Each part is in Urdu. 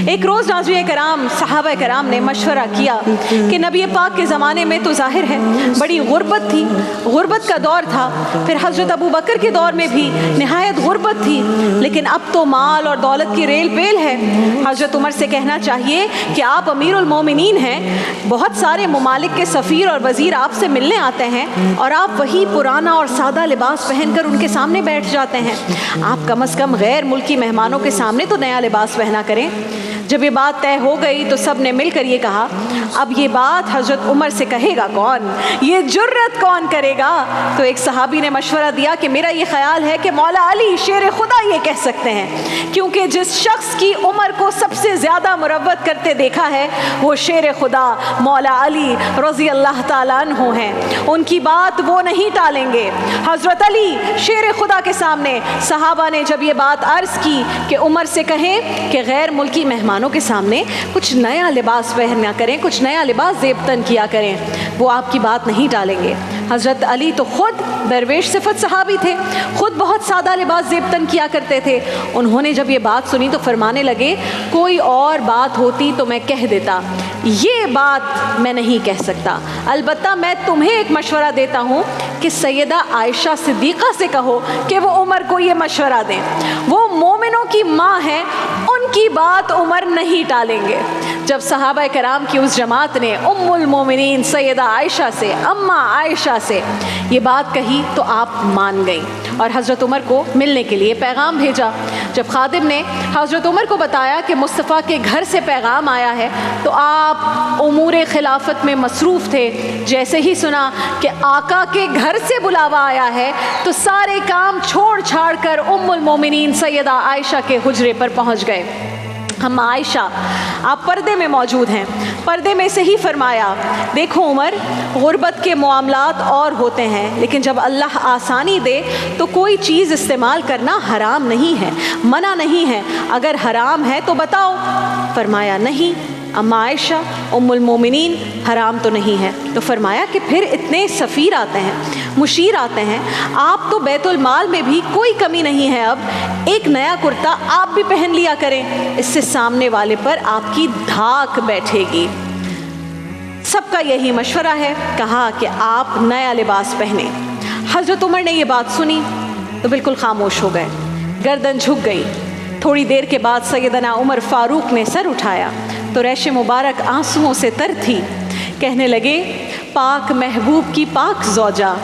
ایک روز ناظرین کرام صحابہ کرام نے مشورہ کیا کہ نبی پاک کے زمانے میں تو ظاہر ہے بڑی غربت تھی، غربت کا دور تھا، پھر حضرت ابو بکر کے دور میں بھی نہایت غربت تھی، لیکن اب تو مال اور دولت کی ریل پیل ہے۔ حضرت عمر سے کہنا چاہیے کہ آپ امیر المومنین ہیں، بہت سارے ممالک کے سفیر اور وزیر آپ سے ملنے آتے ہیں اور آپ وہی پرانا اور سادہ لباس پہن کر ان کے سامنے بیٹھ جاتے ہیں، آپ کم از کم غیر ملکی مہمانوں کے سامنے تو نیا لباس پہنا کریں۔ جب یہ بات طے ہو گئی تو سب نے مل کر یہ کہا، اب یہ بات حضرت عمر سے کہے گا کون، یہ جرت کون کرے گا؟ تو ایک صحابی نے مشورہ دیا کہ میرا یہ خیال ہے کہ مولا علی شیر خدا یہ کہہ سکتے ہیں، کیونکہ جس شخص کی عمر کو سب سے زیادہ مروت کرتے دیکھا ہے وہ شیر خدا مولا علی رضی اللہ تعالیٰ عنہ ہیں، ان کی بات وہ نہیں ٹالیں گے۔ حضرت علی شیر خدا کے سامنے صحابہ نے جب یہ بات عرض کی کہ عمر سے کہیں کہ غیر ملکی مہمانوں کے سامنے کچھ نیا لباس پہنا کریں، کچھ نیا لباس زیبتن کیا کریں، وہ آپ کی بات نہیں ٹالیں گے۔ حضرت علی تو خود درویش صفت صحابی تھے، خود بہت سادہ لباس زیبتن کیا کرتے تھے۔ انہوں نے جب یہ بات سنی تو فرمانے لگے، کوئی اور بات ہوتی تو میں کہہ دیتا، یہ بات میں نہیں کہہ سکتا، البتہ میں تمہیں ایک مشورہ دیتا ہوں کہ سیدہ عائشہ صدیقہ سے کہو کہ وہ عمر کو یہ مشورہ دیں، وہ مومنوں کی ماں ہیں، ان کی بات عمر نہیں ٹالیں گے۔ جب صحابہ کرام کی اس جماعت نے ام المومنین سیدہ عائشہ سے، اماں عائشہ سے یہ بات کہی تو آپ مان گئیں اور حضرت عمر کو ملنے کے لیے پیغام بھیجا۔ جب خادم نے حضرت عمر کو بتایا کہ مصطفیٰ کے گھر سے پیغام آیا ہے تو آپ امور خلافت میں مصروف تھے۔ جیسے ہی سنا کہ آقا کے گھر سے بلاوا آیا ہے تو سارے کام چھوڑ چھاڑ کر ام المومنین سیدہ عائشہ کے حجرے پر پہنچ گئے۔ ہم عائشہ آپ پردے میں موجود ہیں، پردے میں سے ہی فرمایا، دیکھو عمر، غربت کے معاملات اور ہوتے ہیں، لیکن جب اللہ آسانی دے تو کوئی چیز استعمال کرنا حرام نہیں ہے، منع نہیں ہے، اگر حرام ہے تو بتاؤ۔ فرمایا نہیں اما عائشہ ام المومنین، حرام تو نہیں ہے۔ تو فرمایا کہ پھر اتنے سفیر آتے ہیں، مشیر آتے ہیں، آپ تو بیت المال میں بھی کوئی کمی نہیں ہے، اب ایک نیا کرتا آپ بھی پہن لیا کریں، اس سے سامنے والے پر آپ کی دھاک بیٹھے گی۔ سب کا یہی مشورہ ہے، کہا کہ آپ نیا لباس پہنیں۔ حضرت عمر نے یہ بات سنی تو بالکل خاموش ہو گئے، گردن جھک گئی۔ تھوڑی دیر کے بعد سیدنا عمر فاروق نے سر اٹھایا تو ریش مبارک آنسوؤں سے تر تھی، کہنے لگے، پاک محبوب کی پاک زوجہ،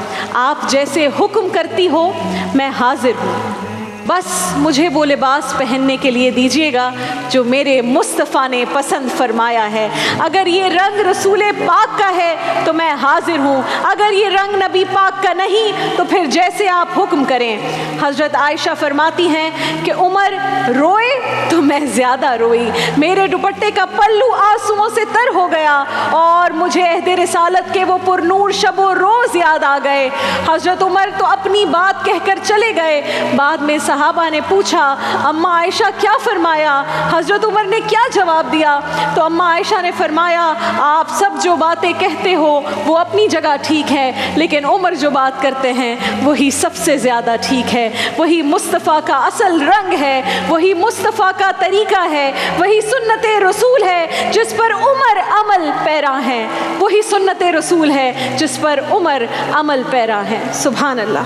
آپ جیسے حکم کرتی ہو میں حاضر ہوں، بس مجھے وہ لباس پہننے کے لیے دیجیے گا جو میرے مصطفیٰ نے پسند فرمایا ہے۔ اگر یہ رنگ رسول پاک کا ہے تو میں حاضر ہوں، اگر یہ رنگ نبی پاک کا نہیں تو پھر جیسے آپ حکم کریں۔ حضرت عائشہ فرماتی ہیں کہ عمر روئے تو میں زیادہ روئی، میرے دوپٹے کا پلو آنسوؤں سے تر ہو گیا اور مجھے عہد رسالت کے وہ پرنور شب و روز یاد آ گئے۔ حضرت عمر تو اپنی بات کہہ کر چلے گئے۔ بعد میں صحابہ نے پوچھا، اماں عائشہ کیا فرمایا؟ حضرت عمر نے کیا جواب دیا؟ تو اماں عائشہ نے فرمایا، آپ سب جو باتیں کہتے ہو وہ اپنی جگہ ٹھیک ہے، لیکن عمر جو بات کرتے ہیں وہی سب سے زیادہ ٹھیک ہے، وہی مصطفیٰ کا اصل رنگ ہے، وہی مصطفیٰ کا طریقہ ہے، وہی سنت رسول ہے جس پر عمر عمل پیرا ہیں، وہی سنت رسول ہے جس پر عمر عمل پیرا ہیں۔ سبحان اللہ۔